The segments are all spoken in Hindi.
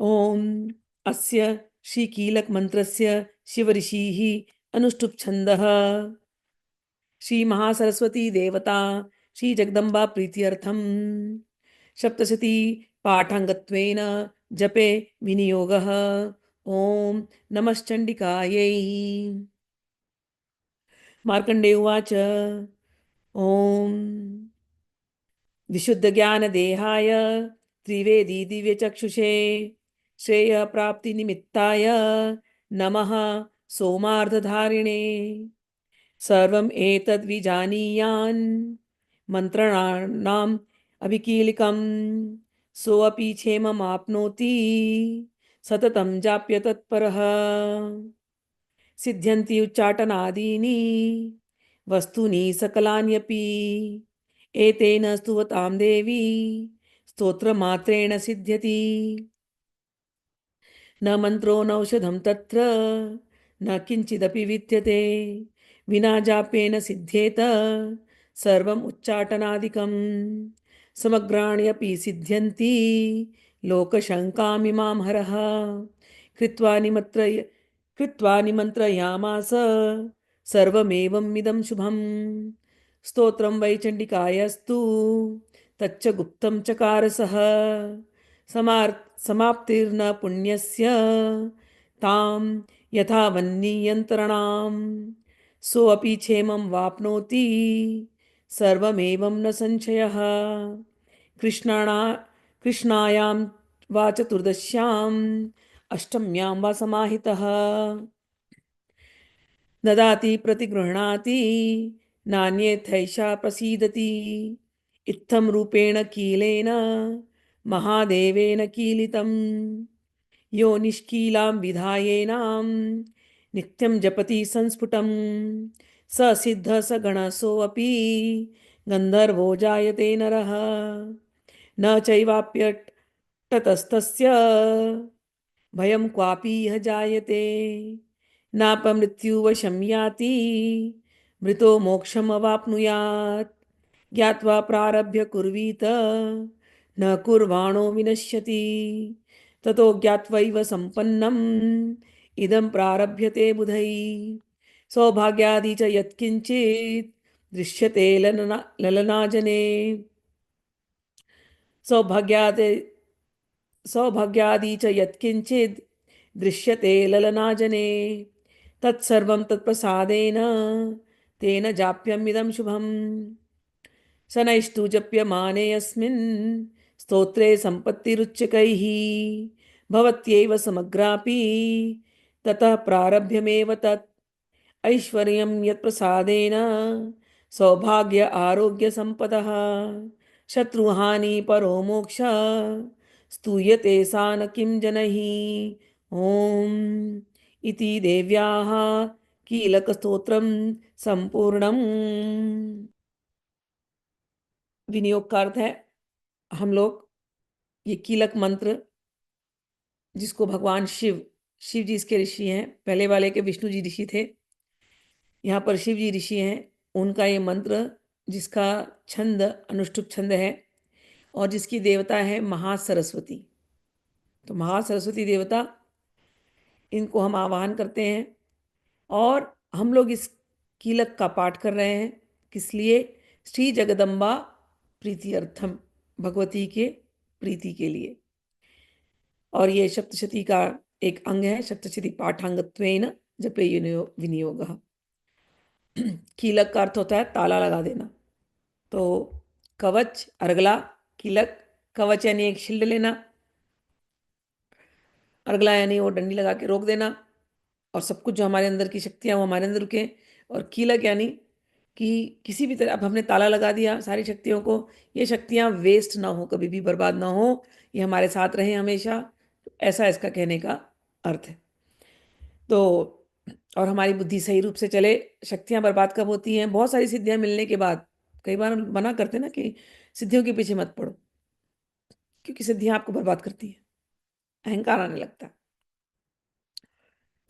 ओम अस्य श्रीकीलक मंत्रस्य शिवऋषिः अनुष्टुप् छन्दः श्री महासरस्वती देवता श्री जगदम्बा प्रीत्यर्थम सप्तशती पाठांगत्वेन जपे विनियोगः। ओम नमश्चंडिकायै। मार्कंडेय उवाच। ओम विशुद्धज्ञानदेहाय त्रिवेदी दिव्यचक्षुषे श्रेयप्राप्तिनिमित्ताय नमः सोमार्धधारिणे। सर्वम् एतद्विजानीयान् मन्त्राणाम् अभिकीलिकं सोऽपि क्षेममाप्नोति सततं जाप्य तत्परः। सिद्ध्यन्ति उच्चाटनादीनि वस्तूनि सकलान्यपि एतेन स्तुवतां देवी स्तोत्रमात्रेण सिद्ध्यति। न मन्त्रो नौषधं तत्र न किञ्चिदपि विद्यते विना जाप्येन सिद्ध्येत सर्वम् उच्चाटनादिकं। समग्राण्यपि सिद्ध्यन्ति लोकशङ्कामिमां हरः। कृत्वा निमन्त्रयामास सर्वमेवमिदं शुभम्। स्तोत्रं वै चण्डिकायस्तु तच्च गुप्तं चकारसः। समाप्तिर्न पुण्यस्य तां यथा वह्नियन्त्रणां सोऽपि क्षेमं वाप्नोति सर्वमेवं न संशयः। कृष्णाणा कृष्णायां वा चतुर्दश्याम् अष्टम्यां वा समाहितः ददाति प्रतिगृह्णाति नान्यथैषा प्रसीदति। इत्थं रूपेण कीलेन महादेवेन कीलितं यो निष्कीलां विधायेनां नित्यं जपति संस्फुटं स सिद्ध स गणसोऽपि गन्धर्वो जायते नरः। न चैवाप्यतस्तस्य भयं क्वापि इह जायते नापमृत्युवशं याति मृतो मोक्षमवाप्नुयात्। ज्ञात्वा प्रारभ्य कुर्वीत न कुर्वाणो विनश्यति ततो ज्ञात्वैव सम्पन्नम् इदं प्रारभ्यते बुधै। सौभाग्यादि च यत्किञ्चित् दृश्यते ललनाजने सौभाग्यादि सौभाग्यादि च यत्किञ्चित् दृश्यते ललनाजने तत्सर्वं तत्प्रसादेन तेन जाप्यमिदं शुभम्। शनैस्तु जप्यमाने अस्मिन् स्तोत्रे सम्पत्तिरुच्चकैः भवत्येव समग्रापि ततः प्रारभ्यमेव तत्। ऐश्वर्यं यत्प्रसादेन सौभाग्य आरोग्य संपदः शत्रुहानि परो मोक्ष स्तूयते सा न किं जनैः। ओम इति देव्याः कीलकस्तोत्रं संपूर्णम्। विनियोग का अर्थ है हम लोग ये कीलक मंत्र जिसको भगवान शिव शिव जी इसके ऋषि हैं। पहले वाले के विष्णु जी ऋषि थे, यहाँ पर शिव जी ऋषि हैं। उनका ये मंत्र जिसका छंद अनुष्टुप छंद है और जिसकी देवता है महासरस्वती। तो महासरस्वती देवता इनको हम आवाहन करते हैं और हम लोग इस कीलक का पाठ कर रहे हैं। किस लिए? श्री जगदम्बा प्रीति अर्थम, भगवती के प्रीति के लिए। और ये सप्तशती का एक अंग है। सप्तशती पाठांगत्वेन जपे विनियोगः। कीलक का अर्थ होता है ताला लगा देना। तो कवच अर्गला कीलक, कवच यानी एक शील्ड लेना, अर्गला यानी वो डंडी लगा के रोक देना और सब कुछ जो हमारे अंदर की शक्तियां वो हमारे अंदर रुके। और कीलक यानी कि किसी भी तरह अब हमने ताला लगा दिया सारी शक्तियों को, ये शक्तियां वेस्ट ना हो, कभी भी बर्बाद ना हो, ये हमारे साथ रहें हमेशा। तो ऐसा इसका कहने का अर्थ है। तो और हमारी बुद्धि सही रूप से चले। शक्तियां बर्बाद कब होती हैं? बहुत सारी सिद्धियां मिलने के बाद। कई बार हम मना करते हैं ना कि सिद्धियों के पीछे मत पड़ो, क्योंकि सिद्धियां आपको बर्बाद करती है, अहंकार आने लगता है।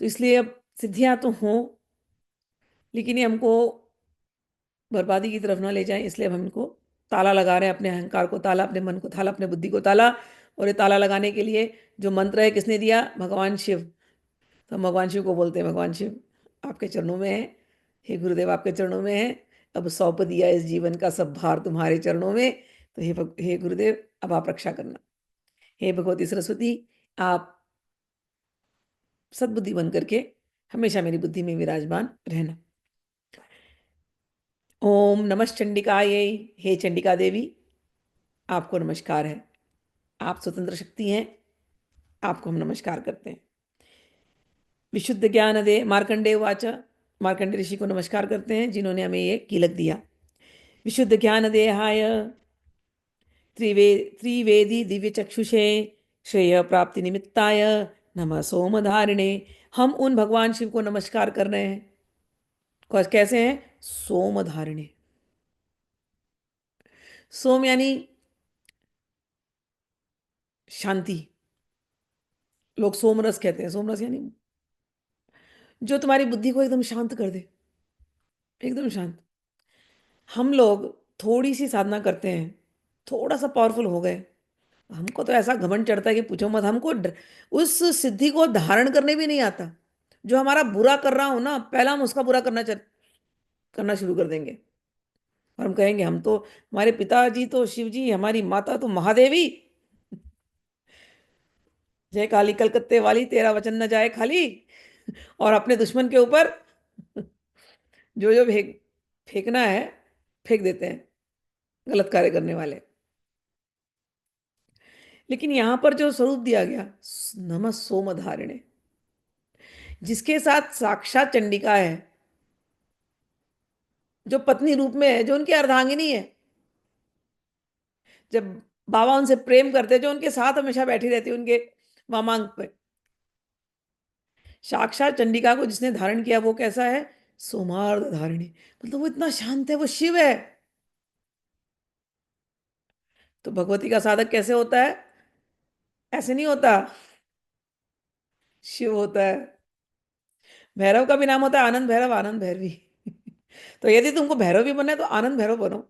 तो इसलिए अब सिद्धियां तो हों, लेकिन ये हमको बर्बादी की तरफ ना ले जाएं। इसलिए अब हम इनको ताला लगा रहे हैं, अपने अहंकार को ताला, अपने मन को ताला, अपने बुद्धि को ताला, और ये ताला लगाने के लिए जो मंत्र है किसने दिया? भगवान शिव। तो हम भगवान शिव को बोलते हैं, भगवान शिव आपके चरणों में है, हे गुरुदेव आपके चरणों में है, अब सौंप दिया इस जीवन का सब भार तुम्हारे चरणों में। तो हे गुरुदेव अब आप रक्षा करना। हे भगवती सरस्वती, आप सद्बुद्धि बन करके हमेशा मेरी बुद्धि में विराजमान रहना। ओम नमः चंडिकायै। हे चंडिका देवी, आपको नमस्कार है। आप स्वतंत्र शक्ति हैं, आपको हम नमस्कार करते हैं। विशुद्ध ज्ञान दे मार्कंडेय वाच। मार्कंडेय ऋषि को नमस्कार करते हैं जिन्होंने हमें ये कीलक दिया। विशुद्ध ज्ञान देहाय त्रिवेदी दिव्य चक्षुषे श्रेय प्राप्ति निमित्ताय नमः सोमधारिणे। हम उन भगवान शिव को नमस्कार कर रहे हैं। कैसे हैं? सोमधारिणे। सोम यानी शांति। लोग सोमरस कहते हैं। सोमरस यानी जो तुम्हारी बुद्धि को एकदम शांत कर दे, एकदम शांत। हम लोग थोड़ी सी साधना करते हैं, थोड़ा सा पावरफुल हो गए, हमको तो ऐसा घमंड चढ़ता है कि पूछो मत। हमको उस सिद्धि को धारण करने भी नहीं आता। जो हमारा बुरा कर रहा हो ना, पहला हम उसका बुरा करना शुरू कर देंगे। और हम कहेंगे हम तो, हमारे पिताजी तो शिव जी, हमारी माता तो महादेवी। जय काली कलकत्ते वाली, तेरा वचन न जाए खाली। और अपने दुश्मन के ऊपर जो जो फेंकना है फेंक देते हैं, गलत कार्य करने वाले। लेकिन यहां पर जो स्वरूप दिया गया, नमः सोमधारिणे, जिसके साथ साक्षात चंडिका है, जो पत्नी रूप में है, जो उनकी अर्धांगिनी है। जब बाबा उनसे प्रेम करते, जो उनके साथ हमेशा बैठी रहती, उनके वामांग पे, साक्षात चंडिका को जिसने धारण किया वो कैसा है? सोमार्ध धारिणी। मतलब वो इतना शांत है, वो शिव है। तो भगवती का साधक कैसे होता है? ऐसे नहीं होता, शिव होता है। भैरव का भी नाम होता है आनंद भैरव, आनंद भैरवी। तो यदि तुमको भैरव भी बनना है तो आनंद भैरव बनो।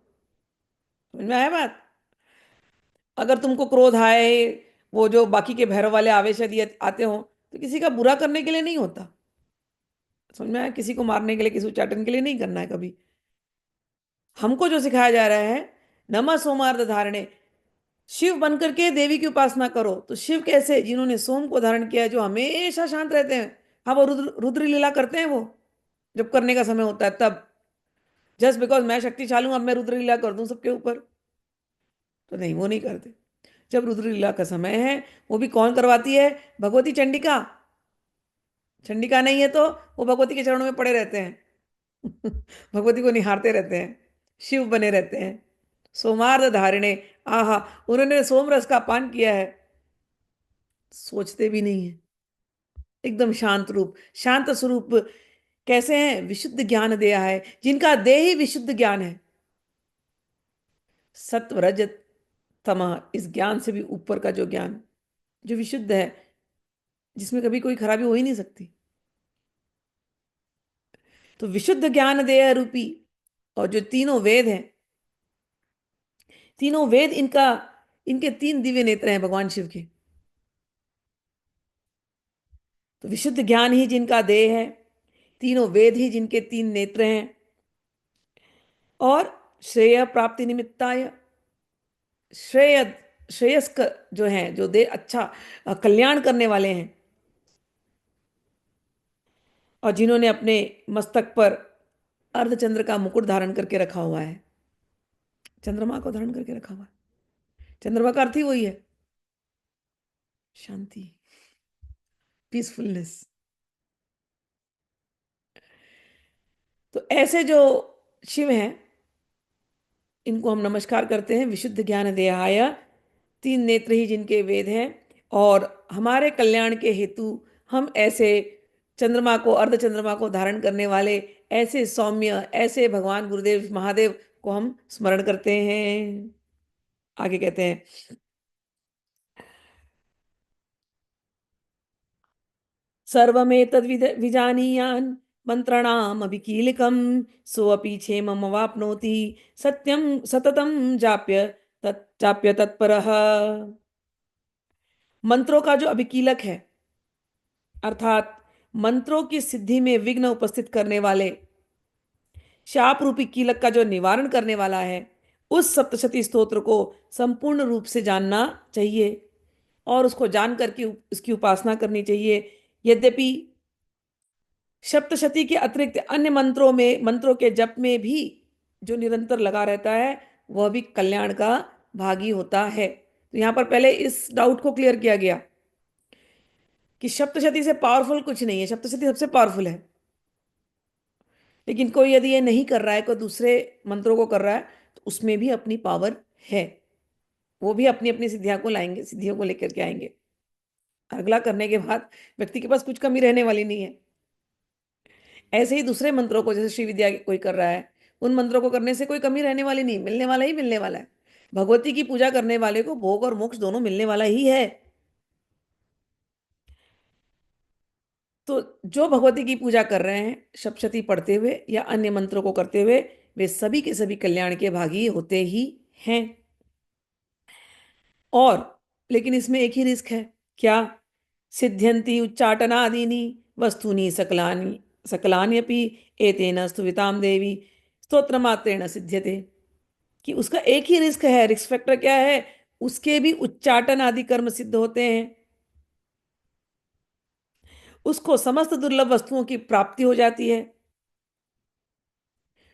समझ में आया बात? अगर तुमको क्रोध आए, वो जो बाकी के भैरव वाले आवेश यदि आते हो, तो किसी का बुरा करने के लिए नहीं होता। समझ में आया? किसी को मारने के लिए, किसी को चाटने के लिए नहीं करना है कभी। हमको जो सिखाया जा रहा है, नमः सोमार्थ धारणे, शिव बनकर के देवी की उपासना करो। तो शिव कैसे? जिन्होंने सोम को धारण किया है, जो हमेशा शांत रहते हैं। हाँ, वो रुद्र लीला करते हैं, वो जब करने का समय होता है तब। जस्ट बिकॉज मैं शक्तिशाली हूं, अब मैं रुद्र लीला कर दूं सबके ऊपर, तो नहीं, वो नहीं करते। जब रुद्र लीला का समय है, वो भी कौन करवाती है? भगवती चंडिका। चंडिका नहीं है तो वो भगवती के चरणों में पड़े रहते हैं। भगवती को निहारते रहते हैं, शिव बने रहते हैं। सोमार्थ धारिणे, आहा, उन्होंने सोम रस का पान किया है, सोचते भी नहीं है, एकदम शांत रूप, शांत स्वरूप। कैसे हैं? विशुद्ध ज्ञान दिया है, जिनका देह ही विशुद्ध ज्ञान है। सत्व रज तमः, इस ज्ञान से भी ऊपर का जो ज्ञान, जो विशुद्ध है, जिसमें कभी कोई खराबी हो ही नहीं सकती। तो विशुद्ध ज्ञान देह रूपी, और जो तीनों वेद हैं, तीनों वेद इनका, इनके तीन दिव्य नेत्र हैं भगवान शिव के। तो विशुद्ध ज्ञान ही जिनका देह है, तीनों वेद ही जिनके तीन नेत्र हैं, और श्रेय प्राप्ति निमित्ताय, श्रेय श्रेयस्क जो हैं, जो दे अच्छा कल्याण करने वाले हैं, और जिन्होंने अपने मस्तक पर अर्धचंद्र का मुकुट धारण करके रखा हुआ है, चंद्रमा को धारण करके रखा हुआ है। चंद्रमा का अर्थ ही वही है, शांति, पीसफुलनेस। तो ऐसे जो शिव हैं, इनको हम नमस्कार करते हैं। विशुद्ध ज्ञान देहाय, तीन नेत्र ही जिनके वेद हैं, और हमारे कल्याण के हेतु हम ऐसे चंद्रमा को, अर्ध चंद्रमा को धारण करने वाले ऐसे सौम्य, ऐसे भगवान गुरुदेव महादेव को हम स्मरण करते हैं। आगे कहते हैं, सर्वमेतद् विजानीयान् मंत्रणाम अभिकीलिकम सोऽपि क्षेमम् अवाप्नोति सत्यम सततम जाप्य तत्जाप्य तत्परः। मंत्रों का जो अभिकीलक है, अर्थात मंत्रों की सिद्धि में विघ्न उपस्थित करने वाले शाप रूपी कीलक का जो निवारण करने वाला है, उस सप्तशती स्तोत्र को संपूर्ण रूप से जानना चाहिए और उसको जान करके उसकी उपासना करनी चाहिए। यद्यपि सप्तशती के अतिरिक्त अन्य मंत्रों के जप में भी जो निरंतर लगा रहता है, वह भी कल्याण का भागी होता है। तो यहाँ पर पहले इस डाउट को क्लियर किया गया कि सप्तशती से पावरफुल कुछ नहीं है, सप्तशती सबसे पावरफुल है। लेकिन कोई यदि ये नहीं कर रहा है, कोई दूसरे मंत्रों को कर रहा है, तो उसमें भी अपनी पावर है। वो भी अपनी अपनी सिद्धियां को लाएंगे, सिद्धियों को लेकर के आएंगे। अगला करने के बाद व्यक्ति के पास कुछ कमी रहने वाली नहीं है। ऐसे ही दूसरे मंत्रों को, जैसे श्री विद्या कोई कर रहा है, उन मंत्रों को करने से कोई कमी रहने वाली नहीं, मिलने वाला ही मिलने वाला है। भगवती की पूजा करने वाले को भोग और मोक्ष दोनों मिलने वाला ही है। तो जो भगवती की पूजा कर रहे हैं सप्तशती पढ़ते हुए या अन्य मंत्रों को करते हुए, वे सभी के सभी कल्याण के भागी होते ही हैं। और लेकिन इसमें एक ही रिस्क है। क्या? सिद्ध्यंति उच्चाटनादीनि वस्तुनि सकलानि सकलान्यपि एतेन स्तुविताम देवी स्तोत्र मात्रेण सिद्ध्यते। कि उसका एक ही रिस्क है। रिस्क फैक्टर क्या है? उसके भी उच्चाटन आदि कर्म सिद्ध होते हैं, उसको समस्त दुर्लभ वस्तुओं की प्राप्ति हो जाती है।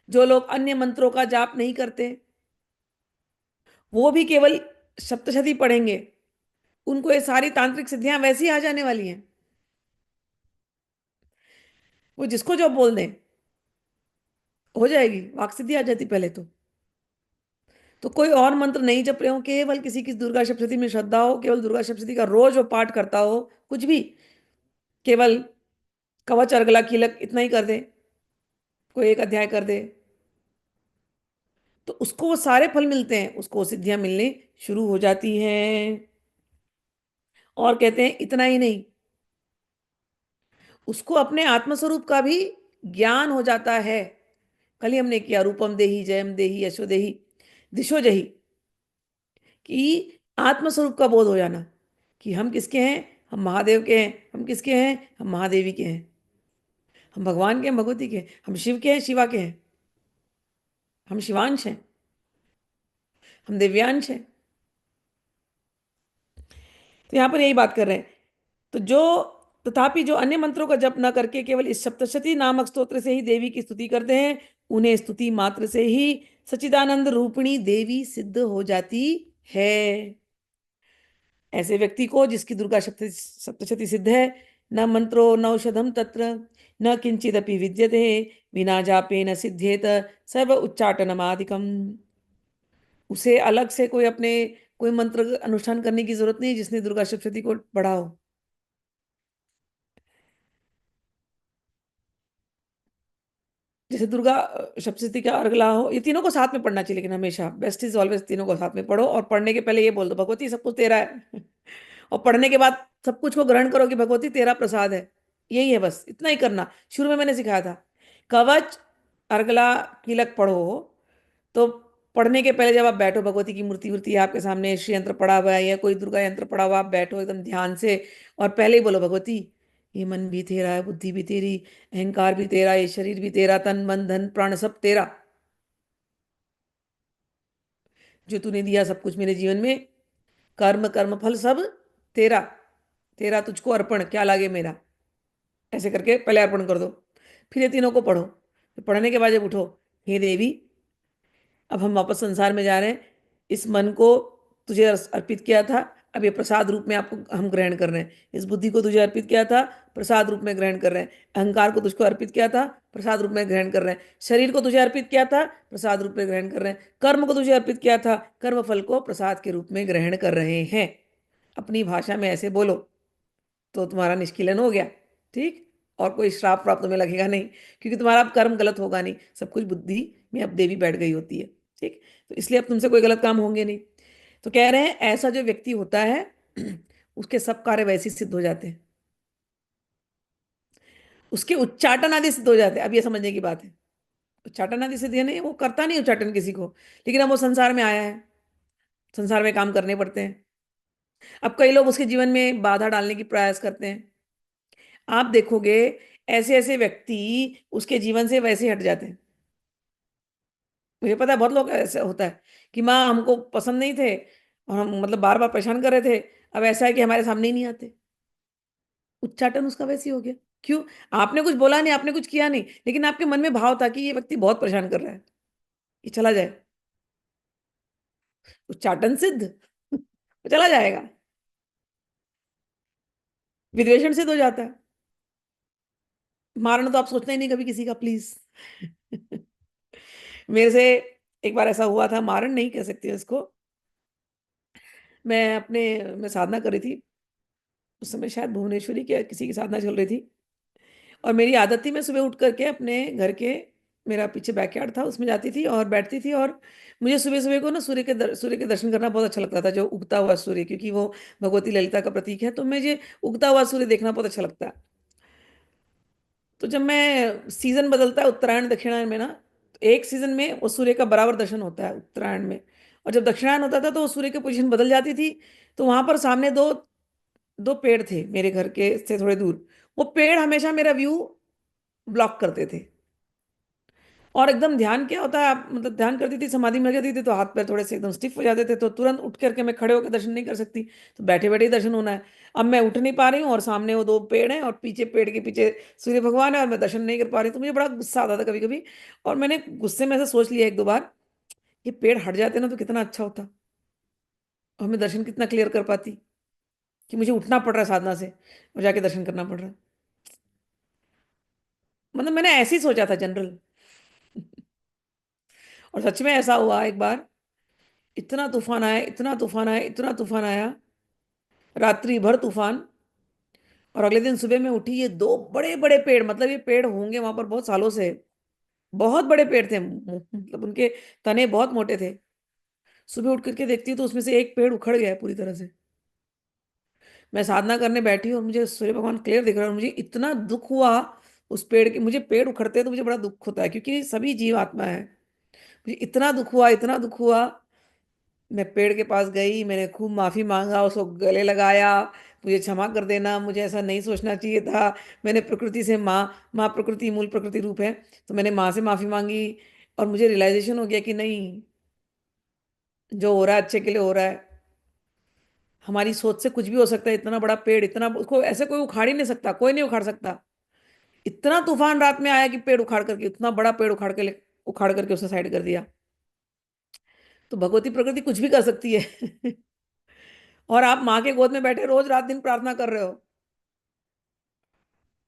जो लोग अन्य मंत्रों का जाप नहीं करते, वो भी केवल सप्तशती पढ़ेंगे, उनको ये सारी तांत्रिक सिद्धियां वैसे ही आ जाने वाली हैं। वो जिसको जो बोल दें हो जाएगी, वाक सिद्धि आ जाती पहले तो। तो कोई और मंत्र नहीं जप रहे हो, केवल किसी की दुर्गा सप्तशती में श्रद्धा हो, केवल दुर्गा सप्तशती का रोज वो पाठ करता हो, कुछ भी, केवल कवच अर्गला कीलक इतना ही कर दे, कोई एक अध्याय कर दे, तो उसको वो सारे फल मिलते हैं, उसको सिद्धियां मिलने शुरू हो जाती हैं। और कहते हैं इतना ही नहीं, उसको अपने आत्मस्वरूप का भी ज्ञान हो जाता है। कल ही हमने किया रूपम देही जयम देही यशो देही दिशो जही, कि आत्मस्वरूप का बोध हो जाना कि हम किसके हैं, हम महादेव के हैं। हम किसके हैं? हम महादेवी के हैं। हम भगवान के हैं, भगवती के हैं। हम शिव के हैं, शिवा के हैं। हम शिवांश हैं, हम दिव्यांश हैं। तो यहाँ पर यही बात कर रहे हैं। तो जो तथापि जो अन्य मंत्रों का जप न करके केवल इस सप्तशती नामक स्तोत्र से ही देवी की स्तुति करते हैं, उन्हें स्तुति मात्र से ही सच्चिदानंद रूपिणी देवी सिद्ध हो जाती है। ऐसे व्यक्ति को, जिसकी दुर्गा सप्तशती सिद्ध है, न मंत्रो न औषधम तत्र न किंचिदपि विद्यते बिना जापे न सिद्ध्येत सर्व उच्चाटनमादिकम। उसे अलग से कोई मंत्र अनुष्ठान करने की जरूरत नहीं, जिसने दुर्गा सप्तशती को पढ़ा हो। जैसे दुर्गा सप्तशती का अर्गला हो, ये तीनों को साथ में पढ़ना चाहिए, लेकिन हमेशा बेस्ट इज ऑलवेज तीनों को साथ में पढ़ो। और पढ़ने के पहले ये बोल दो भगवती सब कुछ तेरा है और पढ़ने के बाद सब कुछ को ग्रहण करो कि भगवती तेरा प्रसाद है। यही है, बस इतना ही करना। शुरू में मैंने सिखाया था, कवच अर्गला कीलक पढ़ो, तो पढ़ने के पहले जब आप बैठो, भगवती की मूर्ति वूर्ति है आपके सामने, श्री यंत्र पढ़ा हुआ है या कोई दुर्गा यंत्र पढ़ा हुआ, आप बैठो एकदम ध्यान से और पहले ही बोलो भगवती ये मन भी तेरा है, बुद्धि भी तेरी, अहंकार भी तेरा, ये शरीर भी तेरा, तन मन धन प्राण सब तेरा, जो तूने दिया सब कुछ मेरे जीवन में, कर्म कर्म फल सब तेरा, तेरा तुझको अर्पण क्या लागे मेरा। ऐसे करके पहले अर्पण कर दो, फिर ये तीनों को पढ़ो। फिर पढ़ने के बाद जब उठो, हे देवी अब हम वापस संसार में जा रहे हैं, इस मन को तुझे अर्पित किया था, अब ये प्रसाद रूप में आपको हम ग्रहण कर रहे हैं। इस बुद्धि को तुझे अर्पित किया था, प्रसाद रूप में ग्रहण कर रहे हैं। अहंकार को तुझको अर्पित किया था, प्रसाद रूप में ग्रहण कर रहे हैं। शरीर को तुझे अर्पित किया था, प्रसाद रूप में ग्रहण कर रहे हैं। कर्म को तुझे अर्पित किया था, कर्म फल को प्रसाद के रूप में ग्रहण कर रहे हैं। अपनी भाषा में ऐसे बोलो तो तुम्हारा निष्किलन हो गया। ठीक, और कोई श्राप प्राप्त में लगेगा नहीं, क्योंकि तुम्हारा अब कर्म गलत होगा नहीं, सब कुछ बुद्धि में अब देवी बैठ गई होती है। ठीक, तो इसलिए अब तुमसे कोई गलत काम होंगे नहीं। तो कह रहे हैं ऐसा जो व्यक्ति होता है उसके सब कार्य वैसे ही सिद्ध हो जाते हैं, उसके उच्चाटन आदि सिद्ध हो जाते हैं। अब ये समझने की बात है, उच्चाटन आदि सिद्ध नहीं, वो करता नहीं उच्चाटन किसी को, लेकिन अब वो संसार में आया है, संसार में काम करने पड़ते हैं। अब कई लोग उसके जीवन में बाधा डालने की प्रयास करते हैं। आप देखोगे ऐसे ऐसे व्यक्ति उसके जीवन से वैसे हट जाते हैं। मुझे पता है बहुत लोग ऐसा होता है कि माँ हमको पसंद नहीं थे और हम मतलब बार बार परेशान कर रहे थे, अब ऐसा है कि हमारे सामने ही नहीं आते। उच्चाटन उसका वैसे ही हो गया। क्यों? आपने कुछ बोला नहीं, आपने कुछ किया नहीं, लेकिन आपके मन में भाव था कि ये व्यक्ति बहुत परेशान कर रहा है, ये चला जाए। उच्चाटन सिद्ध। वो चला जाएगा। विद्वेषण सिद्ध हो जाता है। मारना तो आप सोचना ही नहीं कभी किसी का, प्लीज। मेरे से एक बार ऐसा हुआ था, मारण नहीं कह सकती इसको। मैं साधना कर रही थी। उस समय शायद भुवनेश्वरी के किसी की साधना चल रही थी। और मेरी आदत थी, मैं सुबह उठ करके अपने घर के, मेरा पीछे बैकयार्ड था, उसमें जाती थी और बैठती थी। और मुझे सुबह सुबह को ना सूर्य के दर्शन करना बहुत अच्छा लगता था, जो उगता हुआ सूर्य, क्योंकि वो भगवती ललिता का प्रतीक है, तो मुझे उगता हुआ सूर्य देखना बहुत अच्छा लगता है। तो जब मैं सीजन बदलता है उत्तरायण दक्षिणायन में ना, तो एक सीजन में वो सूर्य का बराबर दर्शन होता है उत्तरायण में। और जब दक्षिणायन होता था तो वो सूर्य की पोजीशन बदल जाती थी। तो वहां पर सामने दो दो पेड़ थे मेरे घर के से थोड़े दूर। वो पेड़ हमेशा मेरा व्यू ब्लॉक करते थे। और एकदम ध्यान क्या होता है, आप मतलब ध्यान करती थी, समाधि में लग जाती थी, तो हाथ पैर थोड़े से एकदम स्टिफ हो जाते थे, तो तुरंत उठ करके मैं खड़े होकर दर्शन नहीं कर सकती। तो बैठे बैठे ही दर्शन होना है। अब मैं उठ नहीं पा रही हूँ और सामने वो दो पेड़ हैं और पीछे पेड़ के पीछे सूर्य भगवान है और मैं दर्शन नहीं कर पा रही, तो मुझे बड़ा गुस्सा आता था कभी कभी। और मैंने गुस्से में ऐसा सोच लिया एक दो बार, ये पेड़ हट जाते ना तो कितना अच्छा होता, और मैं दर्शन कितना क्लियर कर पाती, कि मुझे उठना पड़ रहा है साधना से और जाके दर्शन करना पड़ रहा है। मतलब मैंने ऐसे ही सोचा था जनरल। और सच में ऐसा हुआ एक बार। इतना तूफान आया, इतना तूफान आया, इतना तूफान आया, रात्रि भर तूफान। और अगले दिन सुबह में उठी, ये दो बड़े बड़े पेड़, मतलब ये पेड़ होंगे वहां पर बहुत सालों से, बहुत बड़े पेड़ थे, मतलब उनके तने बहुत मोटे थे। सुबह उठ करके देखती हूँ तो उसमें से एक पेड़ उखड़ गया है पूरी तरह से। मैं साधना करने बैठी और मुझे सूर्य भगवान क्लियर दिख रहा है और मुझे इतना दुख हुआ उस पेड़ के। मुझे पेड़ उखड़ते हैं तो मुझे बड़ा दुख होता है, क्योंकि सभी जीव आत्मा है। मुझे इतना दुख हुआ, इतना दुख हुआ। मैं पेड़ के पास गई, मैंने खूब माफी मांगा, उसको गले लगाया, मुझे क्षमा कर देना, मुझे ऐसा नहीं सोचना चाहिए था। मैंने प्रकृति से, माँ, माँ प्रकृति, मूल प्रकृति रूप है, तो मैंने माँ से माफी मांगी। और मुझे रियलाइजेशन हो गया कि नहीं, जो हो रहा है अच्छे के लिए हो रहा है। हमारी सोच से कुछ भी हो सकता है। इतना बड़ा पेड़, इतना, उसको ऐसे कोई उखाड़ ही नहीं सकता, कोई नहीं उखाड़ सकता। इतना तूफान रात में आया कि पेड़ उखाड़ करके, इतना बड़ा पेड़ उखाड़ करके उसे साइड कर दिया। तो भगवती प्रकृति कुछ भी कर सकती है। और आप माँ के गोद में बैठे रोज रात दिन प्रार्थना कर रहे हो।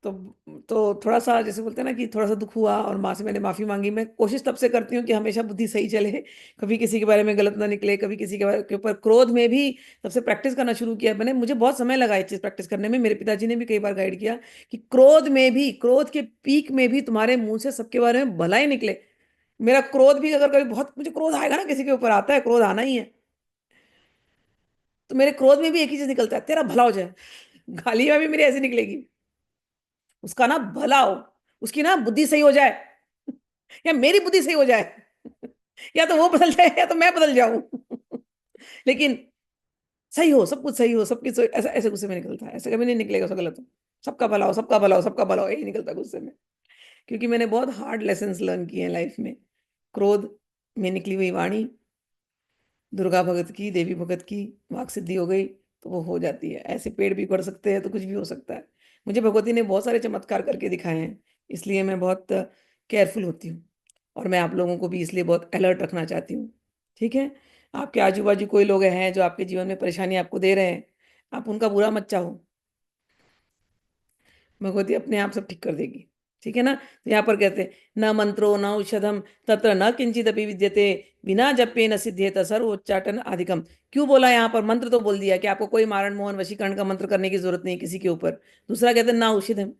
तो थोड़ा सा जैसे बोलते हैं ना कि थोड़ा सा दुख हुआ और माँ से मैंने माफी मांगी। मैं कोशिश तब से करती हूँ कि हमेशा बुद्धि सही चले, कभी किसी के बारे में गलत ना निकले, कभी किसी के बारे के ऊपर क्रोध में भी। तब से प्रैक्टिस करना शुरू किया मैंने। मुझे बहुत समय लगा ये चीज प्रैक्टिस करने में। मेरे पिताजी ने भी कई बार गाइड किया कि क्रोध में भी, क्रोध के पीक में भी तुम्हारे मुंह से सबके बारे में भला ही निकले। मेरा क्रोध भी, अगर कभी बहुत मुझे क्रोध आएगा ना, किसी के ऊपर आता है, क्रोध आना ही है, तो मेरे क्रोध में भी एक ही चीज निकलता है, तेरा भला हो जाए। गाली में भी मेरी ऐसी निकलेगी, उसका ना भला हो, उसकी ना बुद्धि सही हो जाए, या मेरी बुद्धि सही हो जाए। या तो वो बदल जाए या तो मैं बदल जाऊं। लेकिन सही हो, सब कुछ सही हो, सबकी ऐसा ऐसे गुस्से में निकलता है, ऐसे कभी नहीं निकलेगा उसका गलत हो। सबका भला हो, सबका भला हो, सबका भला हो, यही निकलता है गुस्से में। क्योंकि मैंने बहुत हार्ड लेसन्स लर्न किए हैं लाइफ में। क्रोध में निकली हुई वाणी, दुर्गा भगत की, देवी भगत की वाक सिद्धि हो गई तो वो हो जाती है। ऐसे पेड़ भी बढ़ सकते हैं, तो कुछ भी हो सकता है। मुझे भगवती ने बहुत सारे चमत्कार करके दिखाए हैं, इसलिए मैं बहुत केयरफुल होती हूँ। और मैं आप लोगों को भी इसलिए बहुत अलर्ट रखना चाहती हूँ। ठीक है? आपके आजू बाजू कोई लोग हैं जो आपके जीवन में परेशानी आपको दे रहे हैं, आप उनका बुरा मत चाहो। भगवती अपने आप सब ठीक कर देगी। ठीक है ना? तो यहाँ पर कहते हैं, न मंत्रो न औषधम तत्र न किंचिदपि विद्यते बिना जपे न सिद्ध्येत सर्वोच्चाटन आदिकम। क्यों बोला यहाँ पर? मंत्र तो बोल दिया कि आपको कोई मारण मोहन वशीकरण का मंत्र करने की जरूरत नहीं है किसी के ऊपर। दूसरा कहते हैं ना औषधम,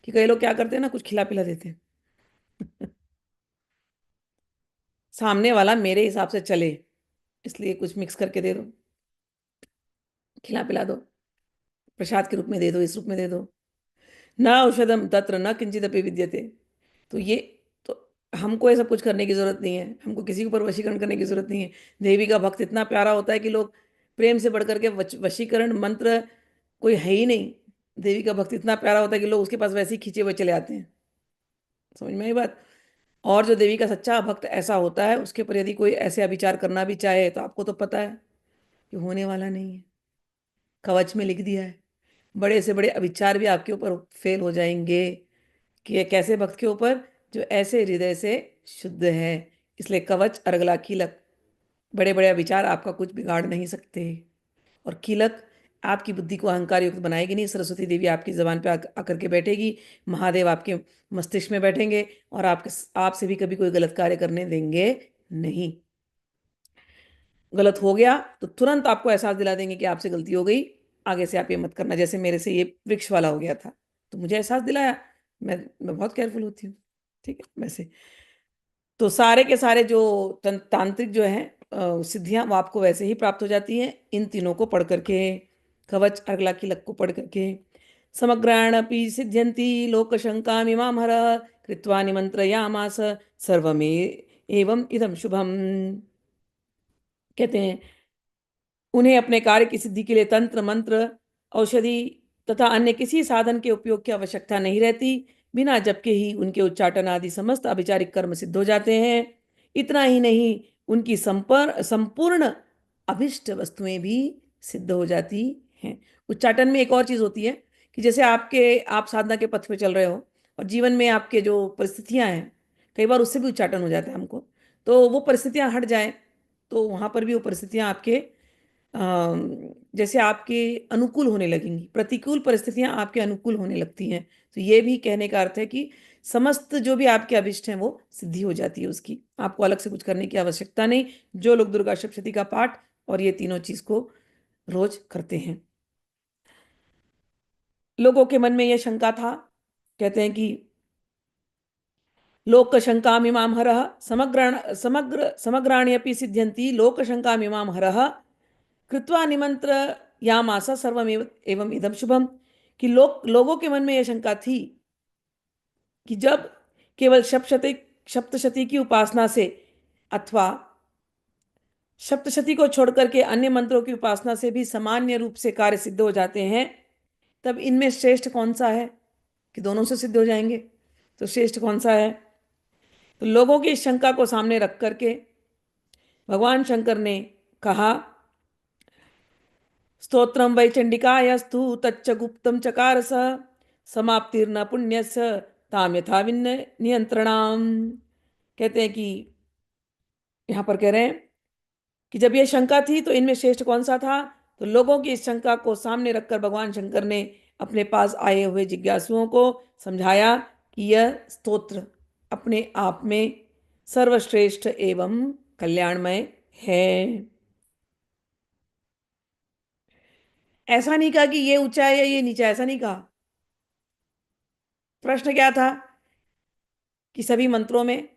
कि कई लोग क्या करते हैं ना, कुछ खिला पिला देते हैं। सामने वाला मेरे हिसाब से चले, इसलिए कुछ मिक्स करके दे दो, खिला पिला दो, प्रसाद के रूप में दे दो, इस रूप में दे दो। न औषधम तत्र न किंचिदपि विद्यते। तो ये, तो हमको ये सब कुछ करने की जरूरत नहीं है, हमको किसी के ऊपर वशीकरण करने की जरूरत नहीं है। देवी का भक्त इतना प्यारा होता है कि लोग प्रेम से बढ़कर के वशीकरण मंत्र कोई है ही नहीं। देवी का भक्त इतना प्यारा होता है कि लोग उसके पास वैसे ही खींचे हुए चले आते हैं। समझ में आई बात। और जो देवी का सच्चा भक्त ऐसा होता है, उसके ऊपर यदि कोई ऐसे अविचार करना भी चाहे तो आपको तो पता है कि होने वाला नहीं है। कवच में लिख दिया है, बड़े से बड़े अविचार भी आपके ऊपर फेल हो जाएंगे। कि ये कैसे भक्त के ऊपर, जो ऐसे हृदय से शुद्ध है। इसलिए कवच अर्गला कीलक, बड़े बड़े विचार आपका कुछ बिगाड़ नहीं सकते। और कीलक आपकी बुद्धि को अहंकार युक्त बनाएगी नहीं। सरस्वती देवी आपकी जबान पे आकर के बैठेगी, महादेव आपके मस्तिष्क में बैठेंगे और आपके आपसे भी कभी कोई गलत कार्य करने देंगे नहीं। गलत हो गया तो तुरंत आपको एहसास दिला देंगे कि आपसे गलती हो गई, आगे से आप ये मत करना। जैसे मेरे से ये वृक्ष वाला हो गया था, तो मुझे एहसास दिलाया। मैं बहुत केयरफुल होती हूँ। ठीक है, वैसे तो सारे के सारे जो तांत्रिक जो है सिद्धियां, वो आपको वैसे ही प्राप्त हो जाती हैं इन तीनों को पढ़ करके। कवच अर्गला की लक को पढ़ करके। समग्राणपि सिद्ध्यन्ति लोक शंकामिमाम हर कृत्वा निमंत्रयामास सर्वमे एवं इदम शुभम। कहते हैं उन्हें अपने कार्य की सिद्धि के लिए तंत्र मंत्र, औषधि तथा अन्य किसी साधन के उपयोग की आवश्यकता नहीं रहती। बिना जप के ही उनके उच्चाटन आदि समस्त अभिचारिक कर्म सिद्ध हो जाते हैं। इतना ही नहीं, उनकी संपूर्ण अभिष्ट वस्तुएं भी सिद्ध हो जाती हैं। उच्चाटन में एक और चीज होती है कि जैसे आप साधना के पथ पे चल रहे हो और जीवन में आपके जो परिस्थितियां हैं, कई बार उससे भी उच्चाटन हो जाता है हमको। तो वो परिस्थितियां हट जाए तो वहां पर भी वो परिस्थितियां आपके जैसे आपके अनुकूल होने लगेंगी, प्रतिकूल परिस्थितियां आपके अनुकूल होने लगती हैं। तो ये भी कहने का अर्थ है कि समस्त जो भी आपके अभिष्ट हैं वो सिद्धि हो जाती है उसकी, आपको अलग से कुछ करने की आवश्यकता नहीं। जो लोग दुर्गा सप्तशती का पाठ और ये तीनों चीज को रोज करते हैं। लोगों के मन में यह शंका था, कहते हैं कि लोक शंकामिमाम हरः समग्राण्यपि सिद्ध्यन्ति लोक शंकामिमाम हरः कृत्वा निमंत्र यामासा सर्वमेव एवं इदम शुभम। कि लोगों के मन में यह शंका थी कि जब केवल सप्तशती की उपासना से अथवा सप्तशती को छोड़ करके अन्य मंत्रों की उपासना से भी सामान्य रूप से कार्य सिद्ध हो जाते हैं, तब इनमें श्रेष्ठ कौन सा है कि दोनों से सिद्ध हो जाएंगे। तो श्रेष्ठ कौन सा है। तो लोगों की इस शंका को सामने रख करके भगवान शंकर ने कहा, स्तोत्रम वै चंडिकायस्तु तच्च गुप्तम चकार स समाप्तिर्न पुण्यस्य ताम यथा विन्न नियंत्रणाम। कहते हैं कि यहाँ पर कह रहे हैं कि जब यह शंका थी तो इनमें श्रेष्ठ कौन सा था। तो लोगों की इस शंका को सामने रखकर भगवान शंकर ने अपने पास आए हुए जिज्ञासुओं को समझाया कि यह स्तोत्र अपने आप में सर्वश्रेष्ठ एवं कल्याणमय है। ऐसा नहीं कहा कि ये ऊंचा है या ये नीचा, ऐसा नहीं कहा। प्रश्न क्या था कि सभी मंत्रों में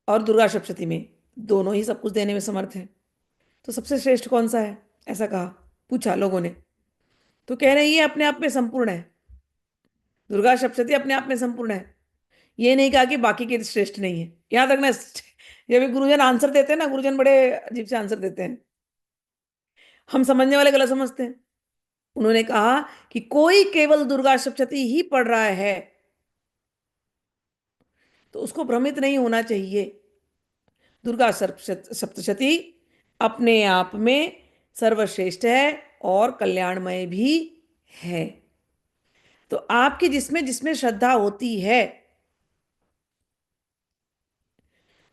और दुर्गा सप्तशती में दोनों ही सब कुछ देने में समर्थ है, तो सबसे श्रेष्ठ कौन सा है, ऐसा कहा, पूछा लोगों ने। तो कह रहे हैं ये अपने आप में संपूर्ण है, दुर्गा सप्तशती अपने आप में संपूर्ण है। ये नहीं कहा कि बाकी के श्रेष्ठ नहीं है। याद रखना, जब भी गुरुजन आंसर देते हैं ना, गुरुजन बड़े अजीब से आंसर देते हैं, हम समझने वाले गलत समझते हैं। उन्होंने कहा कि कोई केवल दुर्गा सप्तशती ही पढ़ रहा है तो उसको भ्रमित नहीं होना चाहिए। दुर्गा सप्तशती अपने आप में सर्वश्रेष्ठ है और कल्याणमय भी है। तो आपकी जिसमें जिसमें श्रद्धा होती है,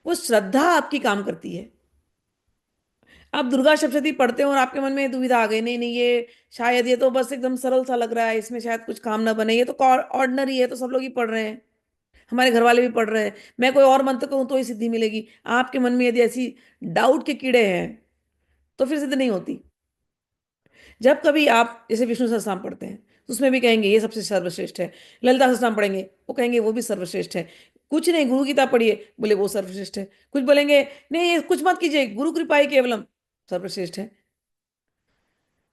वो श्रद्धा आपकी काम करती है। आप दुर्गा सप्तशती पढ़ते हो और आपके मन में दुविधा आ गई, नहीं नहीं ये शायद ये तो बस एकदम सरल सा लग रहा है, इसमें शायद कुछ काम ना बने, ये तो ऑर्डिनरी है, तो सब लोग ही पढ़ रहे हैं, हमारे घर वाले भी पढ़ रहे हैं, मैं कोई और मंत्र कहूं तो ही सिद्धि मिलेगी। आपके मन में यदि ऐसी डाउट के कीड़े हैं तो फिर सिद्ध नहीं होती। जब कभी आप जैसे विष्णु सहस्त्रनाम पढ़ते हैं तो उसमें भी कहेंगे ये सबसे सर्वश्रेष्ठ है। ललिता सहस्त्रनाम पढ़ेंगे वो कहेंगे वो भी सर्वश्रेष्ठ है। कुछ नहीं, गुरु गीता पढ़िए, बोले वो सर्वश्रेष्ठ है। कुछ बोलेंगे नहीं ये कुछ मत कीजिए, गुरु कृपा ही केवलम सर्वश्रेष्ठ है।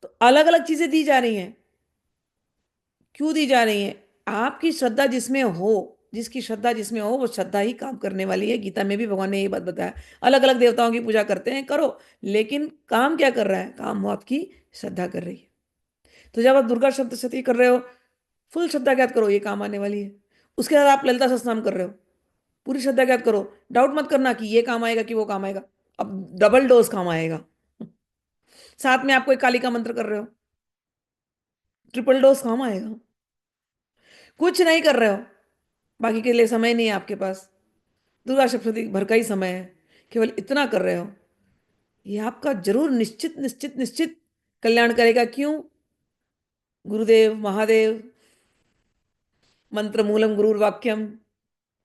तो अलग अलग चीजें दी जा रही हैं। क्यों दी जा रही हैं? आपकी श्रद्धा जिसमें हो, जिसकी श्रद्धा जिसमें हो वो श्रद्धा ही काम करने वाली है। गीता में भी भगवान ने यही बात बताया। अलग अलग देवताओं की पूजा करते हैं, करो, लेकिन काम क्या कर रहा है? काम वो आपकी श्रद्धा कर रही है। तो जब आप दुर्गा सप्तशती कर रहे हो, फुल श्रद्धा ज्ञात करो, ये काम आने वाली है। उसके बाद आप ललिता सहस्त्रनाम कर रहे हो, पूरी श्रद्धा ज्ञात करो। डाउट मत करना कि ये काम आएगा कि वो काम आएगा। अब डबल डोज काम आएगा। साथ में आप कोई काली का मंत्र कर रहे हो, ट्रिपल डोज काम आएगा। कुछ नहीं कर रहे हो, बाकी के लिए समय नहीं है आपके पास, दुर्गा सप्तशती भर का ही समय है, केवल इतना कर रहे हो, ये आपका जरूर निश्चित निश्चित निश्चित कल्याण करेगा। क्यों? गुरुदेव महादेव, मंत्र मूलम गुरुर्वाक्यम,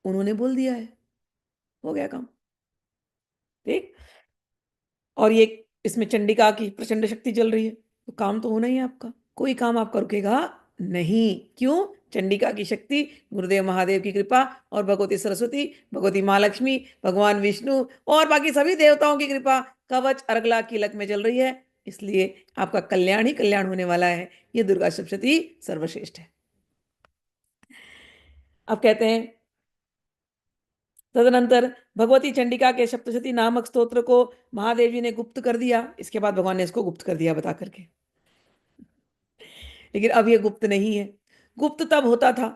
उन्होंने बोल दिया है, हो गया काम। ठीक। और ये इसमें चंडिका की प्रचंड शक्ति चल रही है, तो काम तो होना ही है आपका, कोई काम आपका रुकेगा नहीं। क्यों? चंडिका की शक्ति, गुरुदेव महादेव की कृपा, और भगवती सरस्वती, भगवती महालक्ष्मी, भगवान विष्णु और बाकी सभी देवताओं की कृपा कवच अर्गला कीलक में चल रही है। इसलिए आपका कल्याण ही कल्याण होने वाला है। ये दुर्गा सप्तशती सर्वश्रेष्ठ है। अब कहते हैं, तदनंतर भगवती चंडिका के सप्तशती नामक स्तोत्र को महादेव जी ने गुप्त कर दिया। इसके बाद भगवान ने इसको गुप्त कर दिया बता करके, लेकिन अब ये गुप्त नहीं है। गुप्त तब होता था।